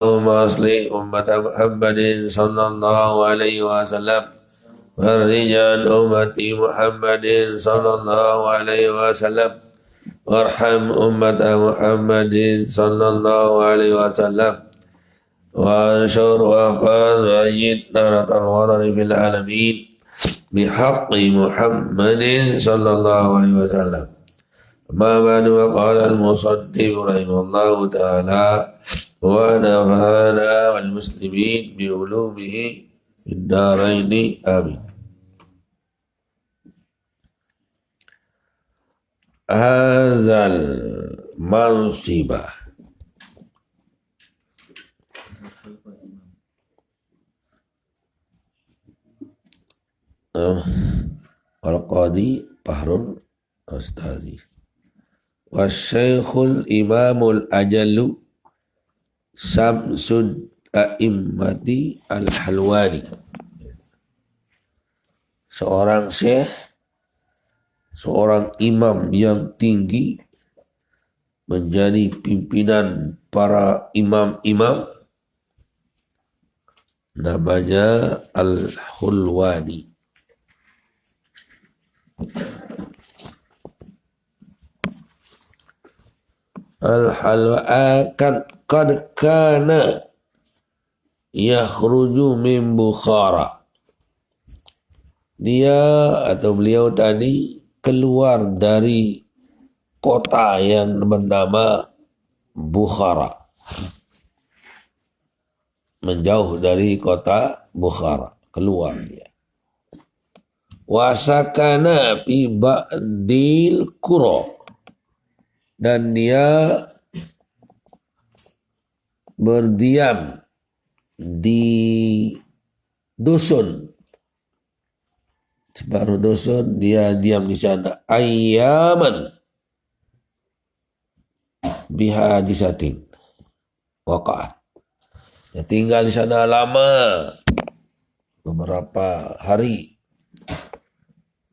اللهم أصلح أمة محمد صلى الله عليه وسلم فرج عن أمة محمد صلى الله عليه وسلم وارحم أمة محمد صلى الله عليه وسلم وانشر وأحفظ وأيد نارة الوطن في العالمين بحق محمد صلى الله عليه وسلم. ما بعد وقال المصدق رحمه الله تعالى ونفعنا والمسلمين بعلومه في الدارين آمين. هذا المنصب القاضي بحر أستاذي والشيخ الإمام الأجل Samsud A'immati Al-Halwani, seorang syekh, seorang imam yang tinggi, menjadi pimpinan para imam-imam, namanya Al-Hulwani. Al-Halwani qad kana yakhruju min Bukhara. Dia atau beliau tadi keluar dari kota yang bernama Bukhara. Menjauh dari kota Bukhara, keluar dia. Wasakana fi ba'dil qura. Dan dia berdiam di dusun, separuh dusun dia diam di sana. Ayyaman bihadisatin waqa'at. Dia tinggal di sana lama, beberapa hari,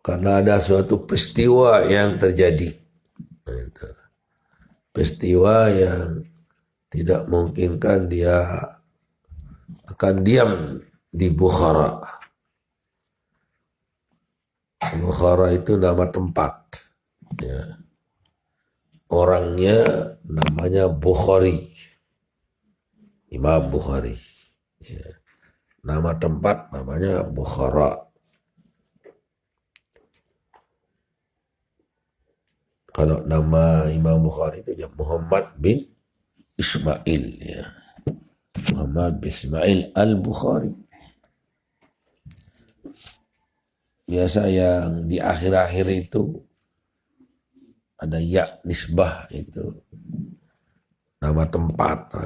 karena ada suatu peristiwa yang terjadi. Peristiwa yang tidak memungkinkan dia akan diam di Bukhara. Bukhara itu nama tempat. Ya. Orangnya namanya Bukhari. Imam Bukhari. Ya. Nama tempat namanya Bukhara. Kalau nama Imam Bukhari itu Muhammad bin Ismail, ya. Muhammad bin Ismail Al-Bukhari. Biasa yang di akhir-akhir itu ada ya nisbah, itu nama tempat.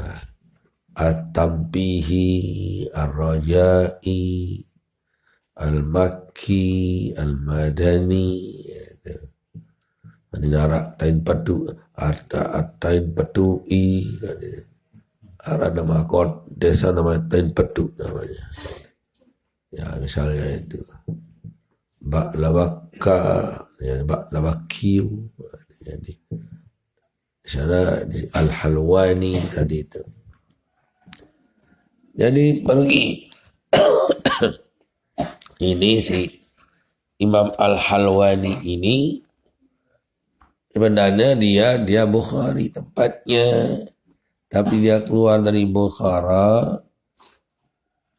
At-Tampihi, Ar-Rajai, Al-Makki, Al-Madani. Nara tain padu, arta atain padu i, ada nama kod desa namanya tain padu namanya. Ya misalnya itu, Bak Lawaka, ya Bak Lawakiu, jadi di sana Al-Halwani tadi itu. Jadi pergi ini si Imam Al-Halwani ini. Sebenarnya dia Bukhari tempatnya, tapi dia keluar dari Bukhara,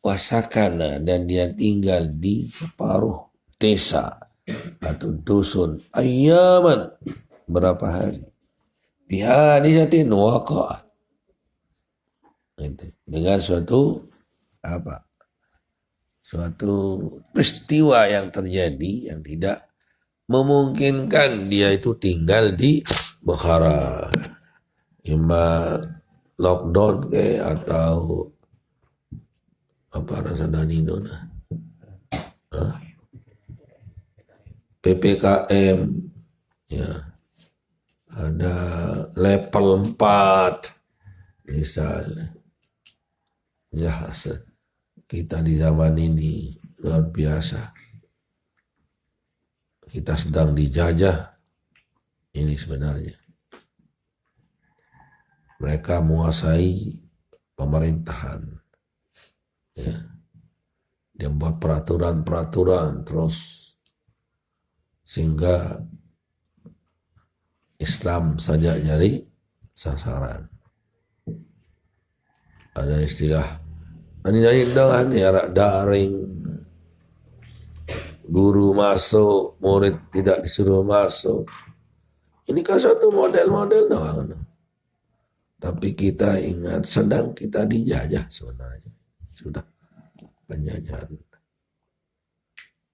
wasakana, dan dia tinggal di separuh desa atau dusun, ayyaman, berapa hari, bihadisatin waqa'at, dengan suatu peristiwa yang terjadi yang tidak memungkinkan dia itu tinggal di Bukhara. Ima lockdown atau apa rasanya nino PPKM, ya ada level 4 misalnya. Ya kita di zaman ini luar biasa. Kita sedang dijajah ini sebenarnya. Mereka menguasai pemerintahan. Ya. Dia membuat peraturan-peraturan terus sehingga Islam saja jadi sasaran. Ada istilah ini daring, guru masuk, murid tidak disuruh masuk. Ini kan suatu model-model doang. Tapi kita ingat sedang kita dijajah sebenarnya. Sudah penjajahan.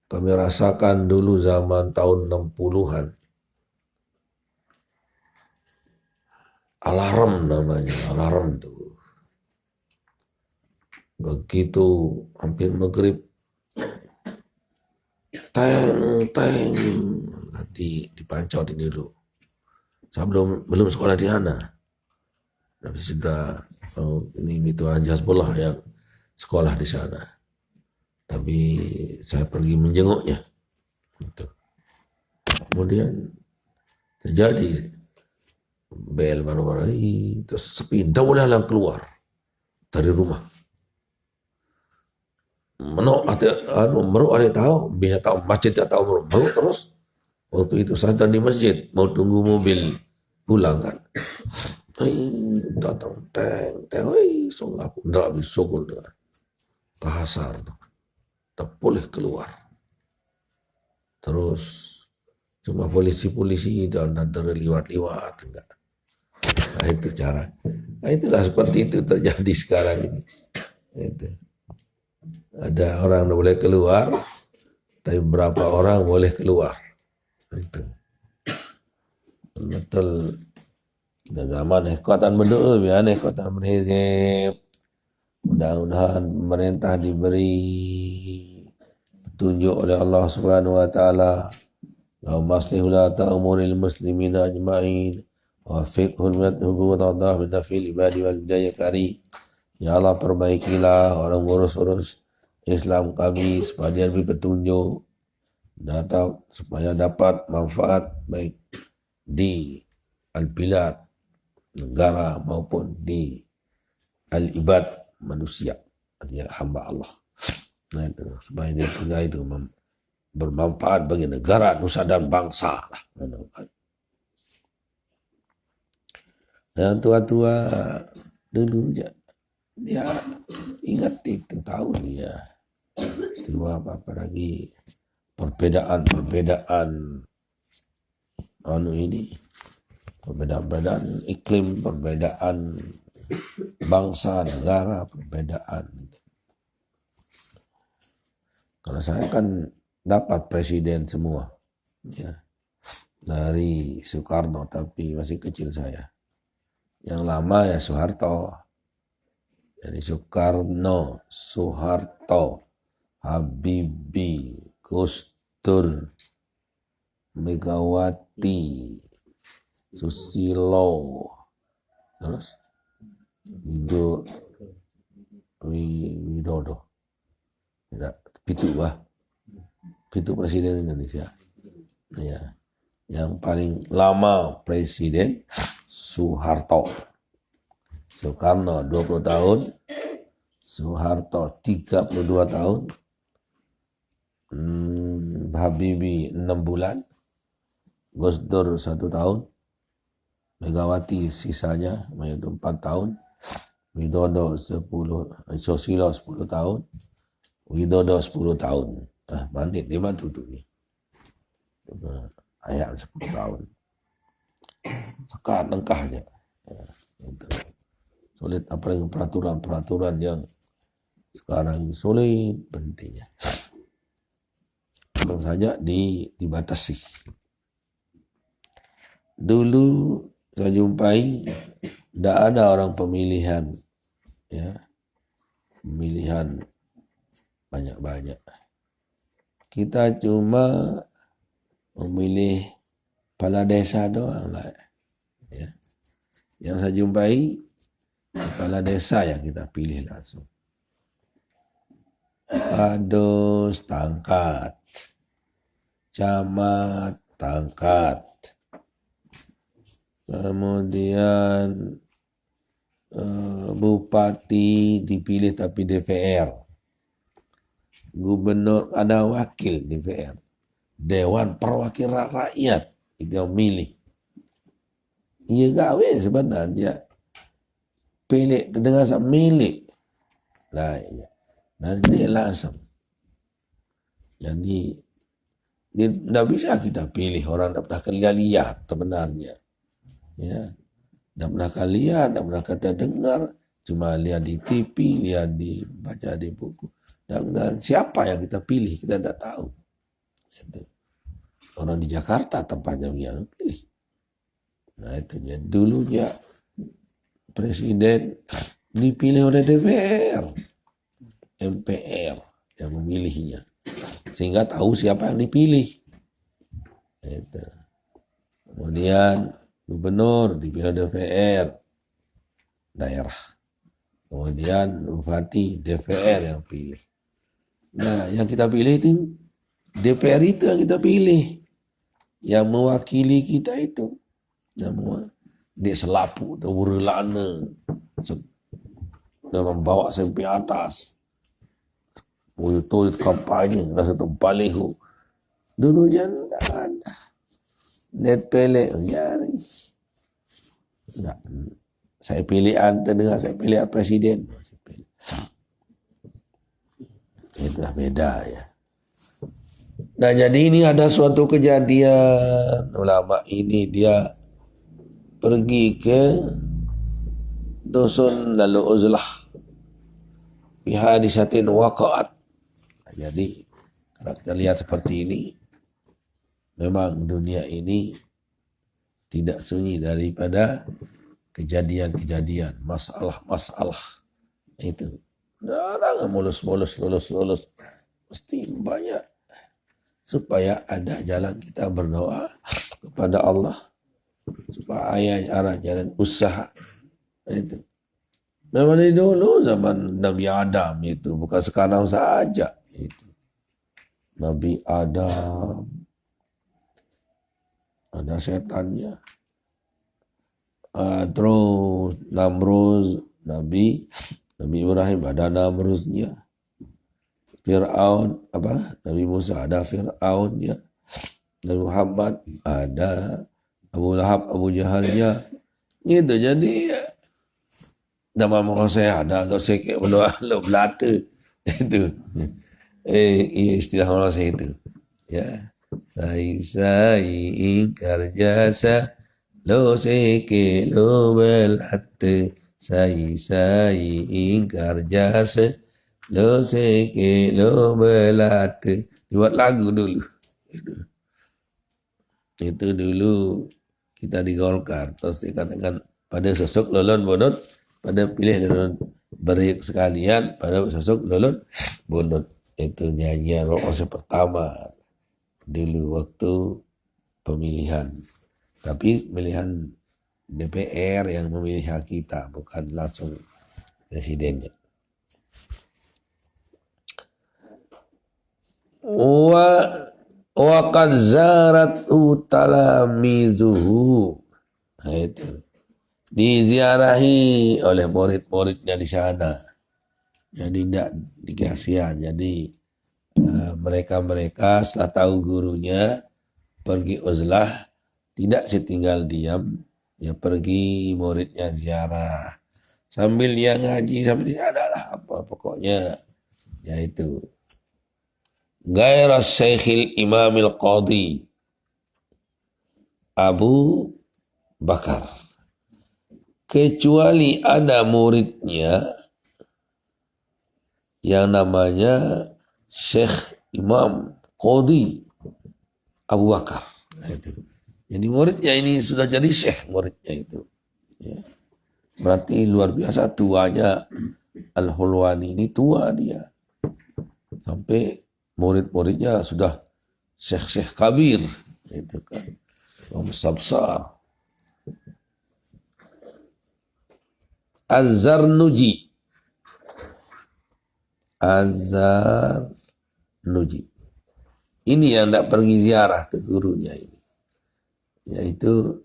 Kami rasakan dulu zaman tahun 60-an. Alarm namanya, alarm tuh. Begitu hampir maghrib, teng, nanti dipancau ini dulu. Saya belum sekolah di sana. Tapi sudah ini itu Hizbullah yang sekolah di sana. Tapi saya pergi menjenguknya. Gitu. Kemudian terjadi bel baru-baru terus sepi, tidak boleh keluar dari rumah. Menuk ada tahu, biasa tahu masjid tak tahu menuk terus. Waktu itu saya di masjid mau tunggu mobil pulang kan. Datang teng, sholat, tidak habis sokol dengan kahasar, tak boleh keluar. Terus cuma polisi-polisi dan terliwat-liwat enggak. Nah itu cara. Nah itulah seperti itu terjadi sekarang ini. Itu. Ada orang yang boleh keluar, tapi berapa orang boleh keluar. Itu. Betul. Kita zaman kekuatan berdoa, biar kekuatan berhizib. Mudah-mudahan pemerintah diberi petunjuk oleh Allah Subhanahu wa taala. Allahumma aslih ulata umuril muslimina ajma'in wa fiqhul minatuhu wa ta'dah bidafil ibadi wal bidayah kari. Ya Allah perbaikilah orang urus-urus Islam kami supaya dia lebih petunjuk, supaya dapat manfaat baik di al-bilad, negara maupun di al-ibad, manusia, artinya hamba Allah. Nah itu supaya dia itu bermanfaat bagi negara, nusa dan bangsa. Dan tua-tua dulu dia ingat itu, tahu dia istiwa apa lagi perbedaan perbedaan iklim, perbedaan bangsa, negara, perbedaan. Kalau saya kan dapat presiden semua, ya, dari Soekarno, tapi masih kecil saya. Yang lama ya Soeharto, jadi Soekarno, Soeharto, Habibie, Gus Dur, Megawati, Susilo, terus Widodo, Pitu presiden Indonesia. Ya, yang paling lama presiden Soeharto, Soekarno 20 tahun, Soeharto 32 tahun, Habibie 6 bulan, Gus Dur 1 tahun, Megawati sisanya yaitu 4 tahun, Widodo 10, Susilo 10 tahun, Widodo 10 tahun. Nah, bandit 5 duduk nih. Ayat 10 tahun. Sekat lengkahnya. Ya, itu. Sulit apalagi peraturan-peraturan yang sekarang sulit pentingnya. Tentu saja dibatasi. Dulu saya jumpai tidak ada orang pemilihan, ya, pemilihan banyak-banyak. Kita cuma memilih kepala desa doang lah, ya. Yang saya jumpai kepala desa yang kita pilih langsung. Ados tangkat, camat tangkat, kemudian bupati dipilih tapi DPR, gubernur ada wakil DPR, Dewan Perwakilan Rakyat itu yang milih. Ia gawe sebenarnya pilih terdengar milik lah ya. Nanti langsung. Jadi tidak bisa kita pilih orang tidak pernah lihat sebenarnya. Ya, tidak pernah lihat, tidak pernah kita dengar, cuma lihat di TV, lihat di baca di buku. Dan siapa yang kita pilih kita tidak tahu. Itu. Orang di Jakarta tempatnya yang pilih. Nah itu dulunya presiden dipilih oleh DPR, MPR yang memilihnya, sehingga tahu siapa yang dipilih. Itu. Kemudian gubernur dipilih DPR daerah, kemudian bupati DPR yang pilih. Nah yang kita pilih itu DPR itu yang kita pilih, yang mewakili kita itu. Nama dia selapu, dia berlana, dia membawa sampai atas. Itu kampanye, rasa tu balihu. Dulu jangan ada. Net pelek, ya. Enggak. Saya pilihan, terdengar saya pilihan presiden. Itulah beda ya. Nah jadi ini ada suatu kejadian, ulama ini dia pergi ke dusun lalu uzlah bihadisatin waqa'at. Jadi kalau kita lihat seperti ini, memang dunia ini tidak sunyi daripada kejadian-kejadian, masalah-masalah itu. Orang lulus, mesti banyak, supaya ada jalan kita berdoa kepada Allah, supaya ada jalan usaha itu. Memang dari dulu zaman Nabi Adam itu, bukan sekarang saja itu. Nabi Adam ada setannya, terus Namrud, Nabi Ibrahim ada Namrudnya, Fir'aun Nabi Musa ada Fir'aunnya, Nabi Muhammad ada Abu Lahab, Abu Jahalnya. Gitu. Jadi nama saya ada lo sekek lo belata itu. Istilah orang saya itu. Ya. Saya ingkar jasa lo sekek lo belata. Saya ingkar jasa lo sekek lo belata. Buat lagu dulu. Itu dulu kita di Golkar, terus dikatakan pada sosok Lolon Bonut, pada pilih Lolon Beriuk sekalian, pada sosok Lolon Bonut. Itu nyanyian rokosa pertama dulu waktu pemilihan. Tapi pemilihan DPR yang memilih hak kita, bukan langsung presidennya. Wa qad zaratu talamizuhu. Nah itu diziarahi oleh murid-muridnya di sana. Jadi tidak dikasihan. Jadi mereka setelah tahu gurunya pergi uzlah, tidak setinggal diam, ya pergi muridnya ziarah. Sambil dia ngaji, sambil dia adalah apa pokoknya, yaitu Gairah Syekhil Imamil Qadhi Abu Bakar, kecuali ada muridnya yang namanya Syekh Imam Qadhi Abu Bakar. Nah, itu. Jadi muridnya ini sudah jadi syekh muridnya itu. Ya. Berarti luar biasa tuanya Al-Hulwani ini, tua dia. Sampai murid-muridnya sudah syekh-syekh kabir, itu kan, besar-besar. Az-Zarnuji, ini yang tidak pergi ziarah ke gurunya ini, yaitu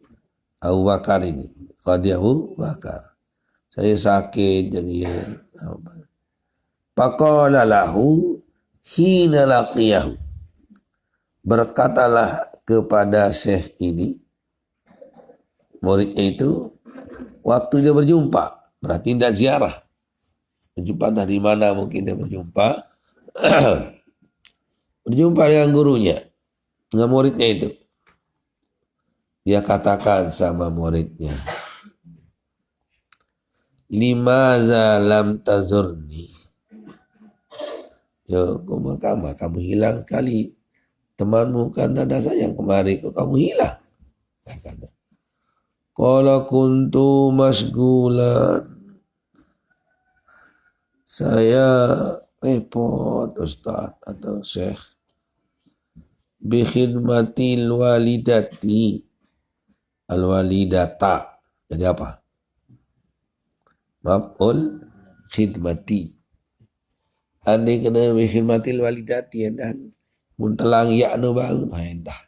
Abu Bakar ini, Qadhi Abu Bakar. saya sakit jadi faqala lahu hina laqiyahu, berkatalah kepada syekh ini, muridnya itu, waktu dia berjumpa, berarti tidak ziarah, berjumpa dari mana mungkin dia berjumpa berjumpa dengan gurunya, dengan muridnya itu. Dia katakan sama muridnya, limaza lam tazurni, yo kamu hilang sekali, temanmu kan ada sayang kemari, kok kamu hilang? Qala kuntu masgulan, saya repot Ustaz atau Syekh, bi khidmatil walidati, al-walidata, jadi apa? Maf'ul khidmati. Andai kena bi khidmatil walidati dan muntalang ya'nu ba'un hendah.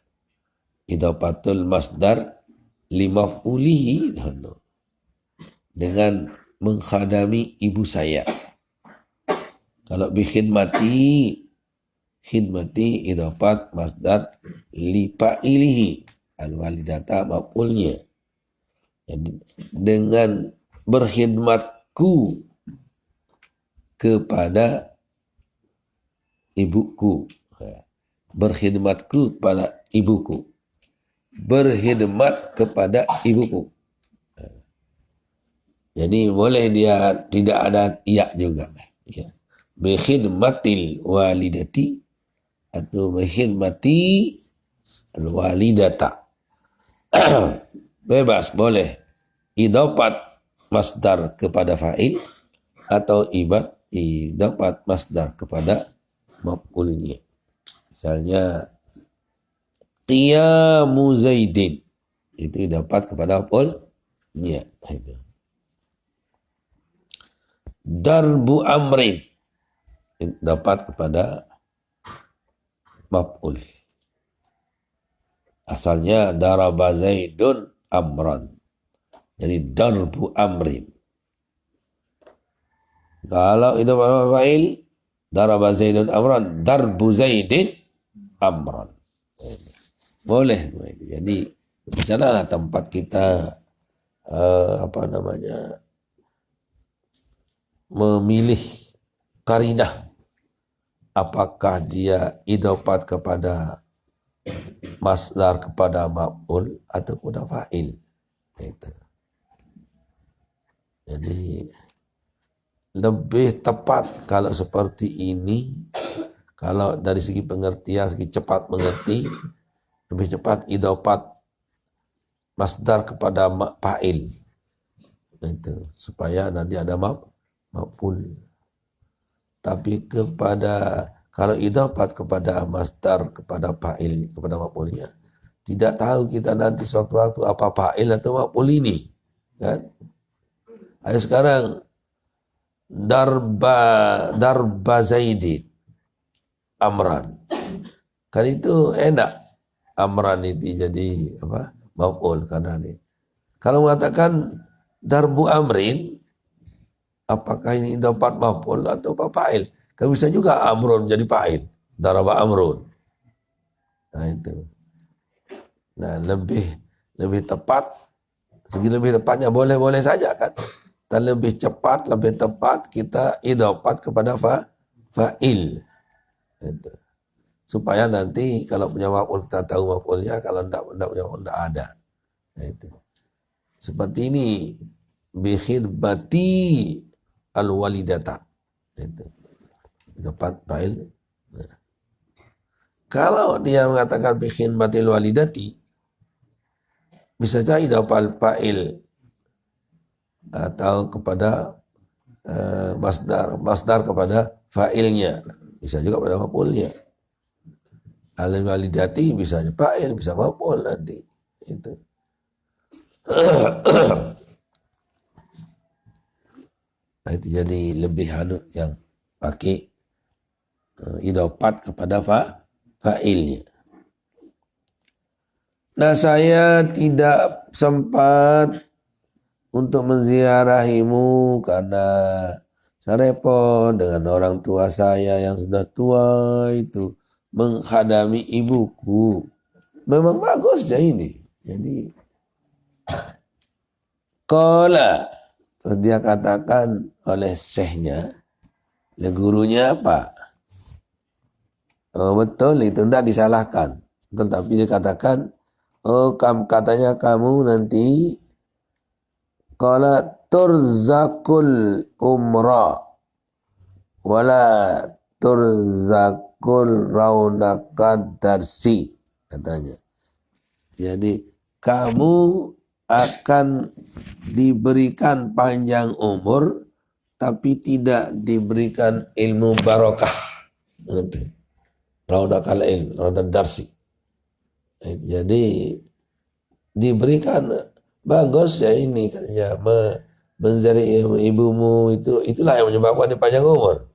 Idapatul masdar limaf'ulihi dengan menghadami ibu saya. Kalau bi khidmati idapat masdar li fa'ilihi, al-walidata maf'ulnya. Jadi dengan berkhidmatku kepada ibuku, berkhidmatku kepada ibuku, berkhidmat kepada ibuku. Jadi boleh dia tidak ada iya juga, ya. Berkhidmatil walidati atau berkhidmati al-walidata. Bebas, boleh idafat masdar kepada fa'il atau idafat masdar kepada maf'ulnya. Misalnya qiyamu zaidin, itu idafat kepada maf'ulnya. Darbu amrin, dapat kepada maf'ul. Asalnya daraba zaidun amran. Jadi darbu amrin. Kalau itu fa'il, daraba zaidun amran, darbu zaidin amran. Boleh. Jadi di sanalah tempat kita memilih karinah. Apakah dia idafat kepada masdar kepada maf'ul atau kepada fa'il. Itu. Jadi lebih tepat kalau seperti ini, kalau dari segi pengertian, segi cepat mengerti, lebih cepat idafat masdar kepada fa'il. Itu supaya nanti ada maf'ul. Tapi kalau idafat kepada masdar kepada fa'il, kepada maf'ulnya, tidak tahu kita nanti suatu waktu apa fa'il atau maf'ul ini, kan? Ayo sekarang darba zaidin amran, kan itu enak, amran itu jadi apa, maf'ul karena ini. Kalau mengatakan darbu amrin, apakah ini idafat maf'ul atau fa'il? Kan bisa juga amrun jadi fa'il, daraba amrun. Nah itu. Nah lebih tepat, segi lebih tepatnya boleh saja kan. Dan lebih cepat, lebih tepat kita idafat kepada fa'il. Itu. Supaya nanti kalau punya maf'ul kita tahu maf'ulnya, kalau tidak punya maf'ul tidak ada. Nah, itu. Seperti ini, bi khidmati al-walidata. Itu. Idafat fa'il. Nah. Kalau dia mengatakan bi khidmatil walidati, bisa jadi idafat fa'il atau kepada masdar kepada fa'ilnya, bisa juga pada maf'ulnya. Al-walidati bisa fa'il, bisa maf'ul nanti. Itu. Nah, itu jadi lebih yang pakai idafat kepada fa'ilnya. Nah, saya tidak sempat untuk menziarahimu karena saya repot dengan orang tua saya yang sudah tua itu menghadami ibuku. Memang bagus ya ini. Jadi qala, terus dia katakan oleh syekhnya, oleh gurunya apa? Oh, betul itu tidak disalahkan. Tetapi dia katakan, oh katanya kamu nanti qala turzakul umra wala turzakul raunakad darsi katanya. Jadi kamu akan diberikan panjang umur tapi tidak diberikan ilmu barokah. Raunakal ilm, raunakad darsi. Jadi diberikan bagus ya ini katanya mencari ibumu itulah yang menyebabkan dia panjang umur.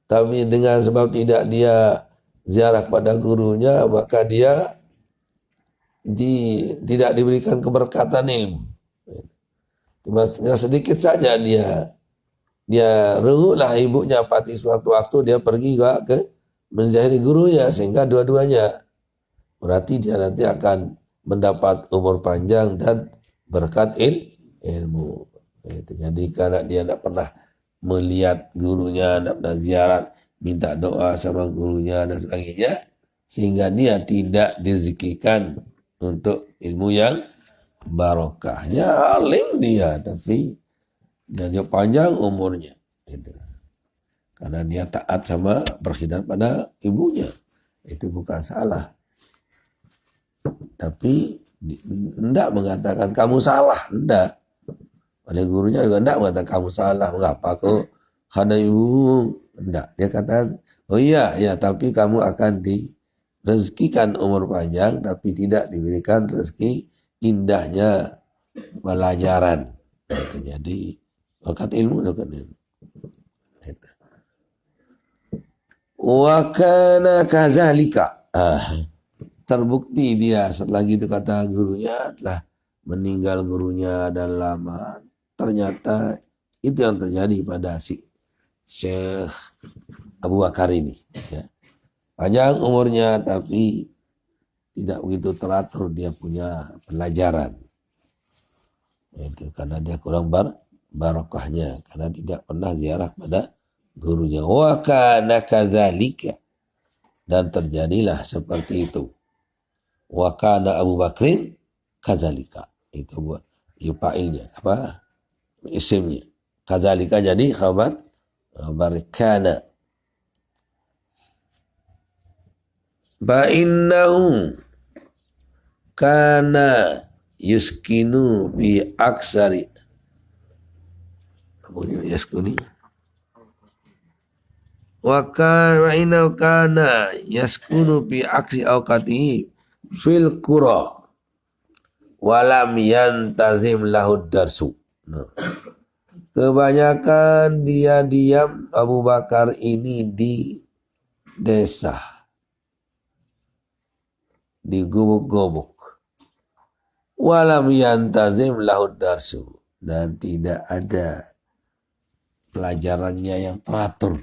Tapi dengan sebab tidak dia ziarah pada gurunya maka dia tidak diberikan keberkatan ilmu. Cuma sedikit saja dia renguklah ibunya pati suatu waktu dia pergi juga ke menziarahi gurunya sehingga dua-duanya berarti dia nanti akan mendapat umur panjang dan berkat ilmu. Jadi karena dia tidak pernah melihat gurunya, tidak pernah ziarah, minta doa sama gurunya dan sebagainya, sehingga dia tidak direzekikan untuk ilmu yang barokah. Ya alim dia, tapi dia panjang umurnya. Gitu. Karena dia taat sama berkhidmat pada ibunya. Itu bukan salah. Tapi tidak mengatakan kamu salah, tidak. Oleh gurunya juga tidak mengatakan kamu salah, mengapa kau hana ibu, tidak. Dia katakan, oh iya, ya, tapi kamu akan direzekikan umur panjang, tapi tidak diberikan rezeki indahnya pelajaran. Jadi berkat ilmu, berkat ilmu. Wa kana kazalika. Terbukti dia setelah gitu kata gurunya telah meninggal gurunya dan lama. Ternyata itu yang terjadi pada si Syekh Abu Bakar ini. Ya. Panjang umurnya tapi tidak begitu teratur dia punya pelajaran. Itu karena dia kurang barokahnya karena tidak pernah ziarah pada gurunya. Wa kana kadzalika, dan terjadilah seperti itu. Wa kana Abu Bakrin kadzalika, itu buat fa'ilnya apa isimnya. Kadzalika jadi khabar kana. Ba innahu kana yuskinu bi aksari apa ini yaskuni wa innahu kana yaskunu bi aksi awqati fil qura walam yantazim lahud darsu. Kebanyakan dia diam Abu Bakar ini di desa, di gubuk-gubuk. Walam yantazim lahud darsu, dan tidak ada pelajarannya yang teratur.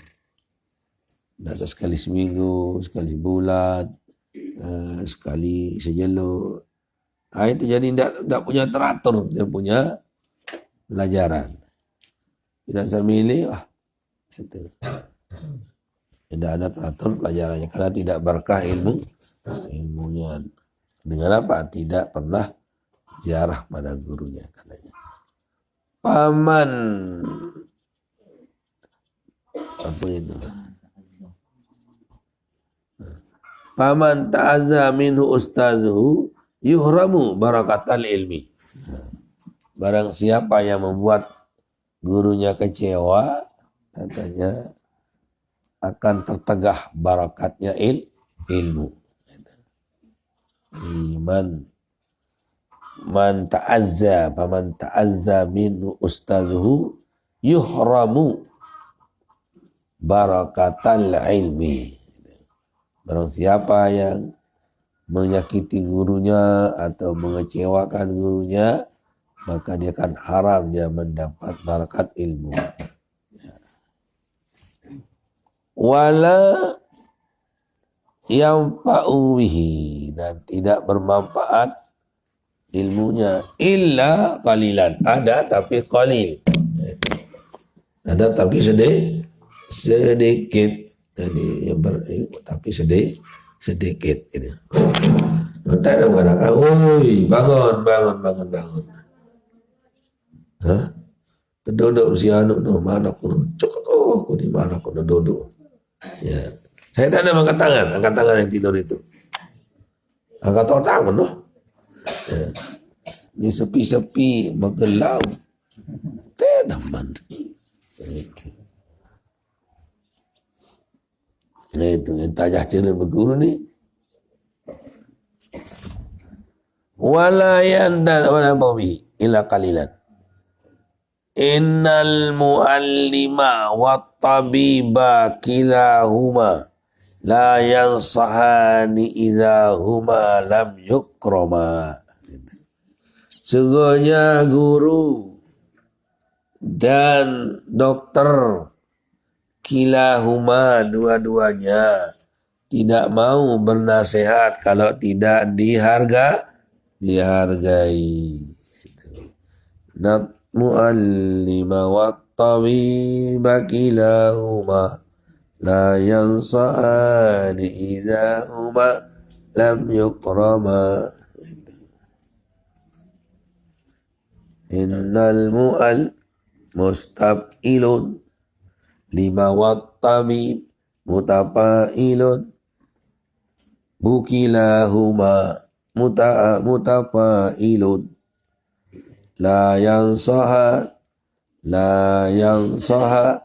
Dasar sekali seminggu, sekali sebulan, sekali sejelur. Nah, itu jadi tidak punya teratur, dia punya pelajaran. Tidak semilih, itu. Tidak ada teratur pelajarannya karena tidak berkah ilmunya. Dengan apa? Tidak pernah ziarah pada gurunya katanya. Paman apa itu? Paman ta'azza minhu ustazuhu yuhramu barakatal ilmi. Barang siapa yang membuat gurunya kecewa, katanya akan tertegah barakatnya ilmu. Man ta'azza, paman ta'azza minhu ustazuhu yuhramu barakatal ilmi. Barang siapa yang menyakiti gurunya atau mengecewakan gurunya, maka dia akan haram dia mendapat barakat ilmu. Wala yanfa'u bihi, dan tidak bermanfaat ilmunya illa qalilan, ada tapi qalil, ada tapi sedikit. Jadi yang berilmu tapi sedikit ini. Nanti ada mengatakan, woi bangun. Hah? Terduduk si anu no mana aku cukup aku di mana aku duduk. Ya. Saya tak ada angkat tangan yang tidur itu. Angkat tangan noh. Ya. Ini sepi-sepi menggelau. Tidak mandi. Nah itu yang tajah cerita berguru ni. Wala yanda wala bawi ila qalilan. Innal muallima wat tabiba kilahuma la yansahani idza huma lam yukrama. Sesungguhnya guru dan dokter kilahuma dua-duanya tidak mau bernasihat kalau tidak dihargai. Dan muallima wat tabiba kilahuma la yansa'ani idza huma lam yukrama. Innal mu'al mustab'ilun lima wat tabib mutafa'ilun bukilahuma mutafa'ilun la yansaha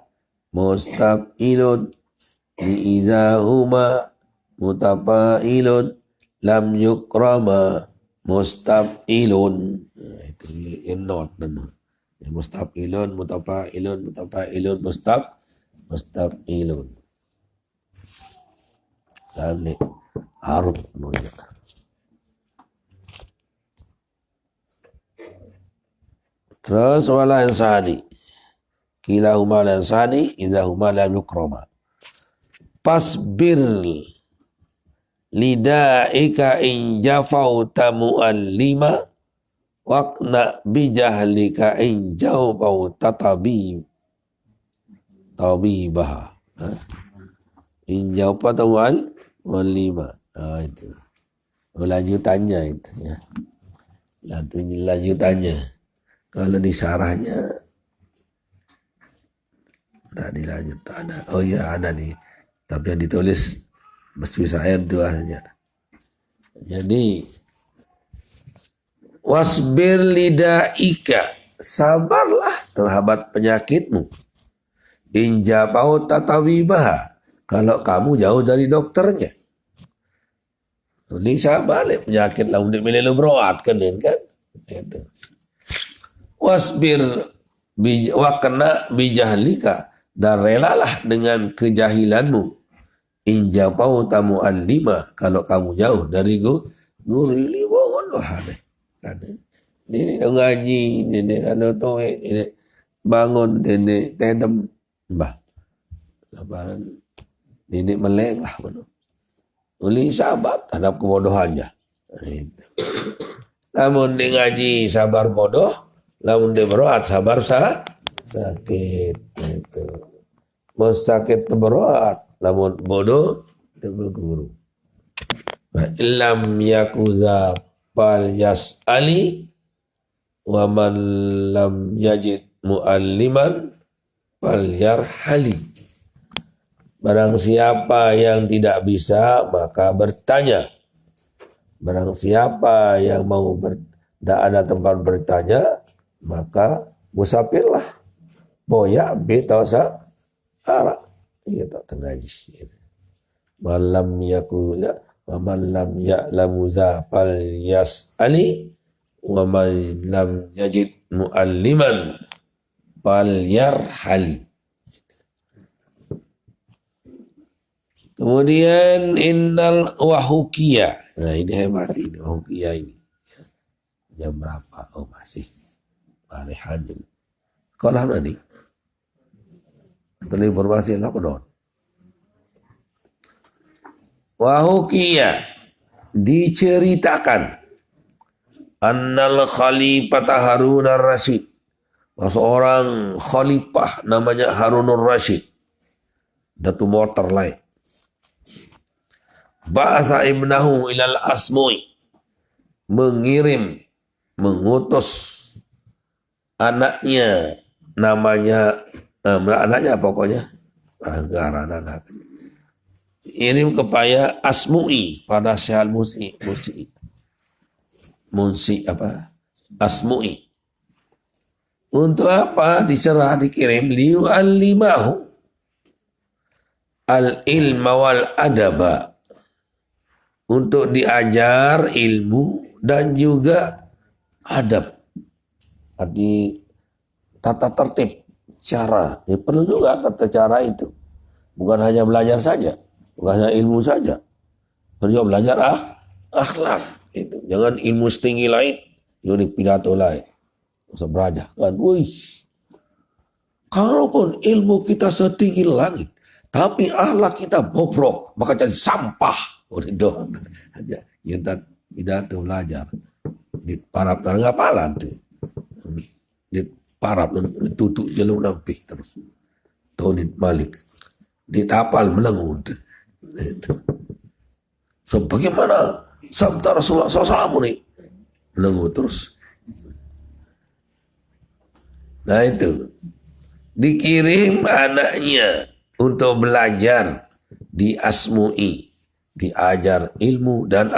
mustab'ilun li'idahuma mutafa'ilun lam yukrama mustab'ilun. Itu yang not nama. Mustab'ilun mutafa'ilun mustab'ilun. Tadi harut namanya. Terus wala yansani kilahuma la yansani idahuma lam yukrama. Pasbir lidaika in jafauta muallima waqna bijahlika in jawbauta tabibah. In jawbauta muallima. Itu lanjutannya itu ya. Lanjutannya. Kalau di sarahnya tak dilanjut ada. Oh iya ada nih. Tapi yang ditulis mesti saya itu akhirnya. Jadi wasbir lidaika, sabarlah terhadap penyakitmu. Injabau tatawibah, kalau kamu jauh dari dokternya. Ini sabar penyakit lah untuk milih berobat kan itu. Wasbir wakna bijahlika, dan relalah dengan kejahilanmu. Injabau tamu alima, kalau kamu jauh dari guru ini bohong ada. Ini ngaji, ini kalau tu ini bangun, ini tendem, bah, laparan, ini meleng lah, uli sahabat terhadap kebodohannya. Namun dia ngaji sabar bodoh, namun dia berobat sabar sakit itu. Mau sakit berobat, namun bodoh dia berguru. Ilam yakuza fal yas'ali wa man lam yajid mualliman fal yarhali. Barang siapa yang tidak bisa maka bertanya. Barang siapa yang mau tidak ada tempat bertanya maka musafirlah. Boya betasa ara. Ia tak tengaji. Malam yakula wa man lam ya'lamu za fal yas'ali wa man lam yajid mualliman fal yarhali. Kemudian innal wahukia. Nah ini hebat ini wahukia ini. Jam berapa? Oh masih. Marihan. Kau lah ni. Telah informasi lah penon. Wahukia diceritakan annal khalifata Harun ar-Rasyid, seorang khalifah namanya Harun ar-Rasyid, datu motor lain. Ba'atha ibnahu ilal Asmu'i, mengutus anaknya, namanya anaknya pokoknya anak kirim kepada Asmu'i, pada Syahal Munsi Asmu'i. Untuk apa diserah dikirim? Liu'allimahu al-ilma wal adaba, untuk diajar ilmu dan juga adab, di tata tertib cara. Perlu juga tata cara itu, bukan hanya belajar saja, bukan hanya ilmu saja, perlu belajar akhlak itu. Jangan ilmu setinggi lain, jadi pidato lain, usah belajar kan. Wih, kalaupun ilmu kita setinggi langit, tapi akhlak kita bobrok, maka jadi sampah. Udah doang aja, kita pidato belajar di parap dan ngapalan tuh, di parap tutup jalur nampih terus, tonit malik, di tapal melengut itu. Sebagaimana sabda Rasulullah SAW nih, melengut terus. Nah itu dikirim anaknya untuk belajar di Asmu'i, diajar ilmu dan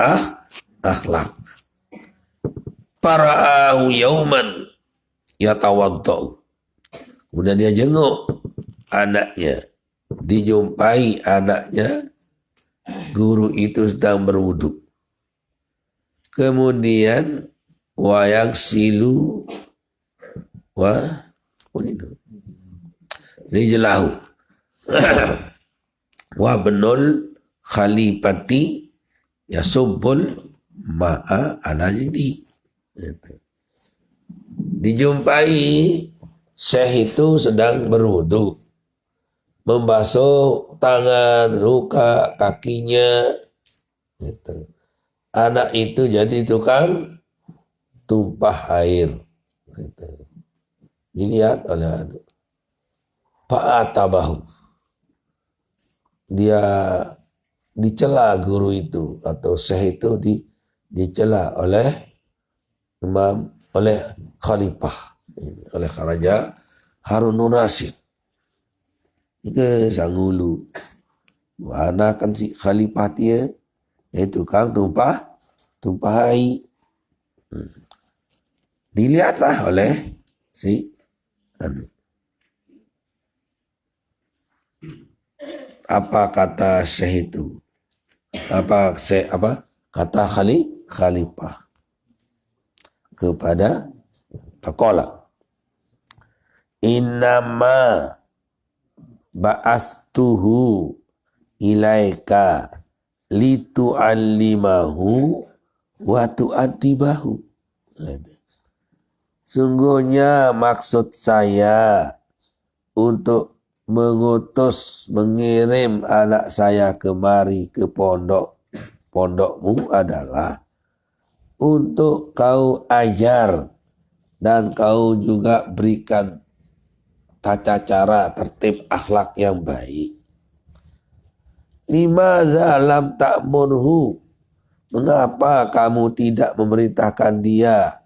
akhlak. Para'ahu yauman yatawaddau, kemudian dia jenguk anaknya, dijumpai anaknya, guru itu sedang berwudu. Kemudian wayang silu dijelahu wa benul khalifati yasubbul ma'a ala jadi. Dijumpai syekh itu sedang berwudu, membasuh tangan, luka kakinya. Gitu. Anak itu jadi tukang tumpah air. Gitu. Dilihat oleh anak. Fa'atabahu, dia dicela guru itu atau syekh itu dicela oleh imam, oleh khalifah, oleh Raja Harun ar-Rasyid. Itu sanggulu. Mana kan si khalifah dia, itu kan tumpah air. Dilihatlah oleh si apa kata syekh itu? Apa kata khalifah kepada Faqala, innama ba'astuhu ilaika litu'allimahu wa tu'adibahu. Sungguhnya maksud saya untuk mengirim anak saya kemari ke pondokmu adalah untuk kau ajar dan kau juga berikan tata cara tertib akhlak yang baik. Limaza lam ta'murhu, mengapa kamu tidak memerintahkan dia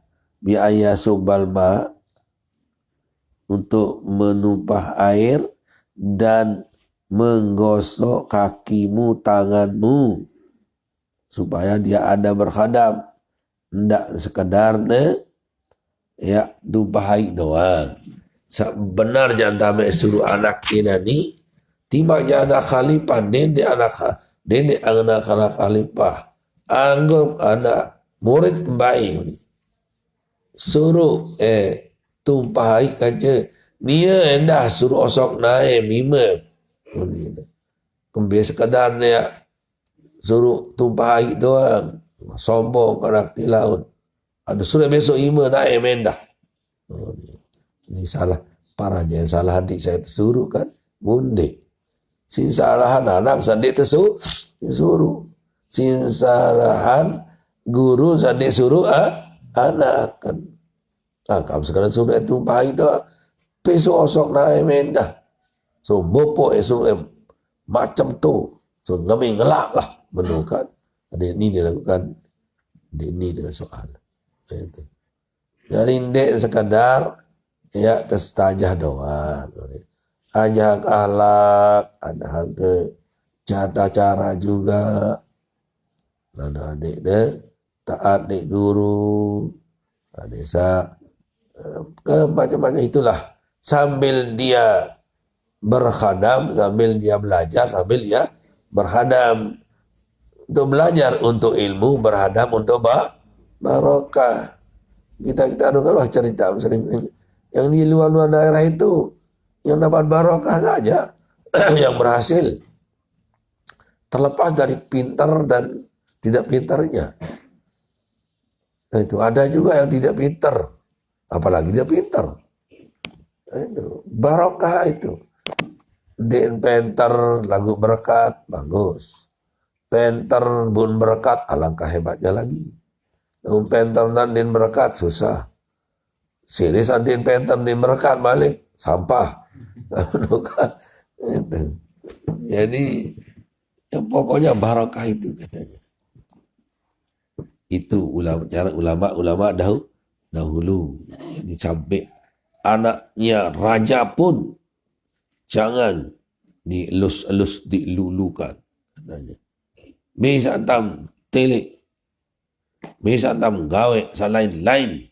biaya subalma, untuk menumpah air dan menggosok kakimu, tanganmu, supaya dia ada berkhadam, tidak sekedar ya tumpah air doang. Benar jangan suruh anak kita ni tiba jana khalifah dende anak khalifah, anggap anak murid baik ni suruh tumpah air kaca dia endah suruh osok naik mimam. Kembali sekadar dia suruh tumpah air doang, sombong anak tilaun. Ada suruh besok ima naik mendah. Oh, ini salah. Parahnya yang salah adik saya tersuruh kan. Mundik. Si salahan anak sadik tersuruh. Si salahan guru sadik suruh anak kan. Kamu sekarang suruh tumpah itu. Besok osok naik mendah. So bopo esok macam tu. So ngami ngelak lah menukan. Adik ini dia lakukan. Adik ini dengan soal. Itu. Jadi indek sekadar ya terstajah doang. Ajak akhlak, ada harga jata cara juga. Ada adik deh, taat adik guru, desa macam-macam itulah. Sambil dia berkhadam, sambil dia belajar, sambil dia berhadam. Untuk belajar untuk ilmu, berhadam untuk barokah. Kita aduh cerita sering yang di luar-luar daerah itu yang dapat barokah saja yang berhasil, terlepas dari pintar dan tidak pintarnya. Nah, itu ada juga yang tidak pintar, apalagi dia pintar. Nah, itu barokah itu. Din pintar lagu berkat bagus, pintar bun berkat alangkah hebatnya lagi. Pintar dan din berkat susah. Siris din pintar din berkat balik sampah. Jadi yang pokoknya barakah itu katanya. Itu ulama dahulu. Jadi sampai anaknya raja pun jangan dielus-elus dilulukan katanya. Misalnya telik. Misalnya gawe selain-lain.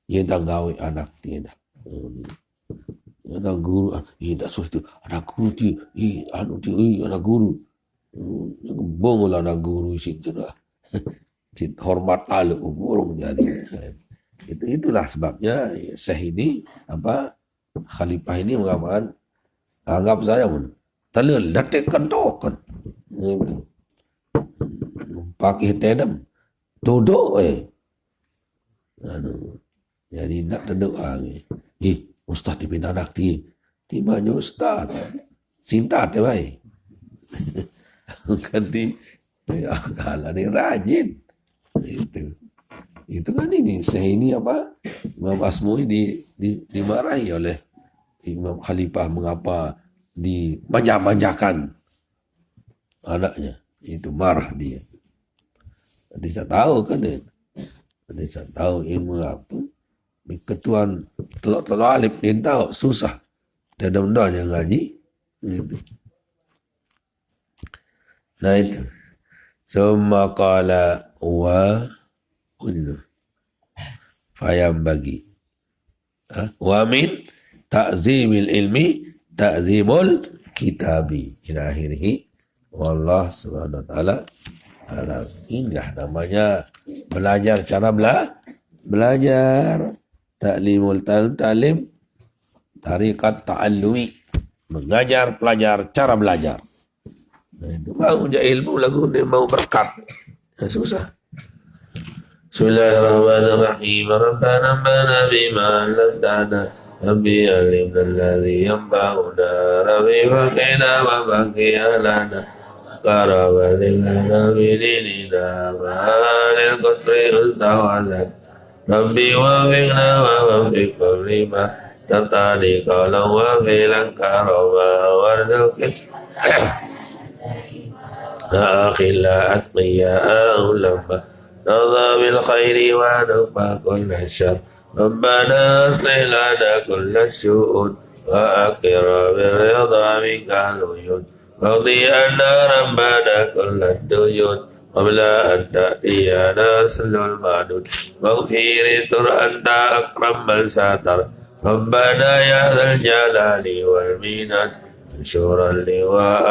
Dia gawe anak dia dah. Ada guru, tak suruh itu. Ada guru dia, ada guru. Bongol ada guru situ lah. Hormat lalu burung jadi. Itulah sebabnya Syekh ini Khalifah ini mengatakan anggap saya pun terlalu letakkan token. Itu. Pakai tedam. Duduk jadi nak terdoa ustaz dipindah anak timanya ustaz sinta te baik ganti akal ni rajin itu kan ini saya ini Imam Asmui dimarahi oleh Imam Khalifah mengapa dimanja-manjakan anaknya, itu marah dia. Dia tahu kan dia tahu ilmu apa. Ketuan telok-telok alif dia tahu susah. Dia ada benda yang ngaji. Itu. Nah itu. Summa qala wa itu. Fayam bagi. Wa min ta'zimil ilmi ta'zimul kitabi. Ila akhirih. Wallah subhanahu wa ta'ala. Inilah namanya belajar cara belajar ta'limul ta'lim tariqat ta'allumi, mengajar pelajar cara belajar. Nah, itu mau ilmu lagu dia mau berkat susah. Bismillahirrahmanirrahim. Rabbana bana bima 'allamtana rabbi alimna alladhi yanfa'una rabbi faqina wa baqiya lana قرب لنا بديننا فهل القدر استوعدت ربي وفقنا ووفق لما ترتضي قولا وفعلا كرما وارزق أخلا أتقياء لما نرضى بالخير ونكفى كل الشر ربنا أصلح لنا كل الشؤون وأقر بالرضا منك العيون واقضي أنا ربنا كل الديون قبل أن تأتينا رسل المعدود واغفر استر أنت أكرم من ساتر ربنا يا ذا الجلال والمنن انشر اللواء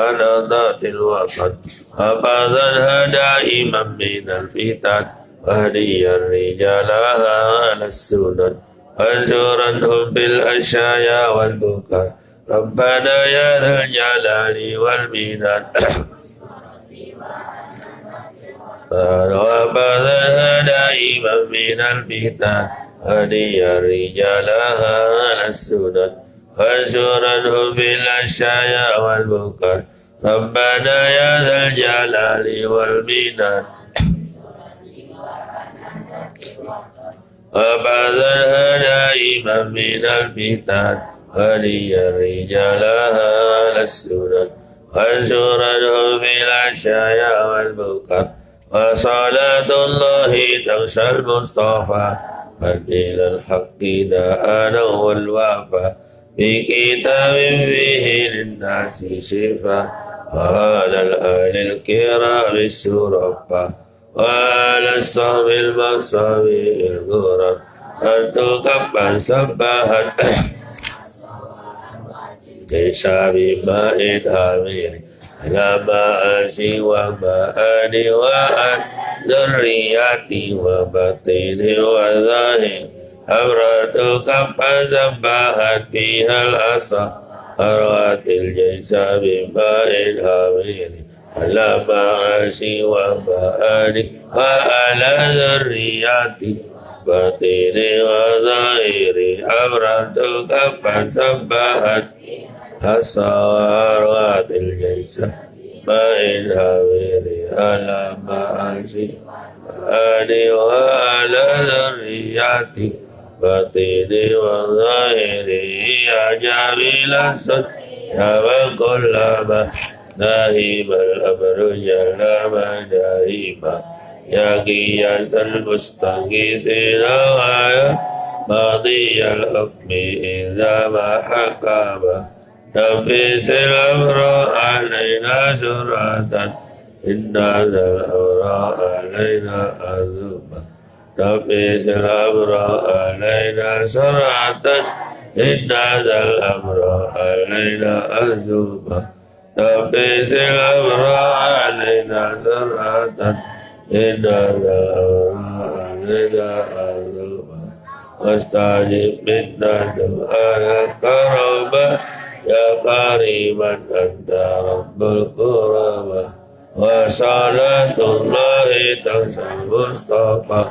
ذات الوطن حفظنها دائما من الفتن واهدي الرجال على السنن وانشرنهم بالأشياء والبكر ربنا يا ذا الجلال والمنن وابذلها دائما من الفتن هدي الرجال أهل السنن وانشرنهم في الأشياء والمنكر ربنا يا ذا الجلال والمنان وبعثنا دائما من الفتن هدي الرجال أهل السنن وانشرنهم في الأشياء والمنكر وصلاة الله تغشى المصطفى بديل الحق داءنا والوفا بكتاب فيه للناس شفاء وعلى الآل الكرام الشرفاء وعلى الصوم المصاب الغرر أن تقبل سباحا ليس بماء هامير على مآسي ومآل وعن ذرياتي وبطين وظاهر أمرتك فسبحت فيها العصا أروت الجيش بماء هامير على مآسي ومآل وعلى ذرياتي بطين وظاهر أمرتك فسبحت أصوات الجيش ما إن هاميري على معاشي وآلي وعلى ذرياتي بطيني وظاهري يا جميل الصد يا من كل ما ناهيم الأمر جل ما ناهيما يا قياس المستغيثين ويا ماضي الحكم إذا ما حكم نفس الأمر علينا سرعة إن ذا الأمر علينا عذوبا نفس الأمر علينا سرعة إن ذا الأمر علينا عذوبا نفس الأمر علينا سرعة إن ذا الأمر علينا عذوبا واستعجب منا دعاءك ربا يا قريبا أنت رب القربى وصلاة الله تغشى المصطفى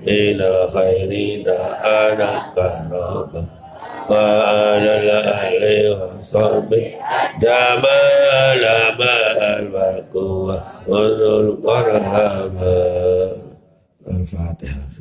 إلى الخير دعانا كربا وعلى الأهل وصحبه جمال ما البركوة وذو القرهبة الفاتحة.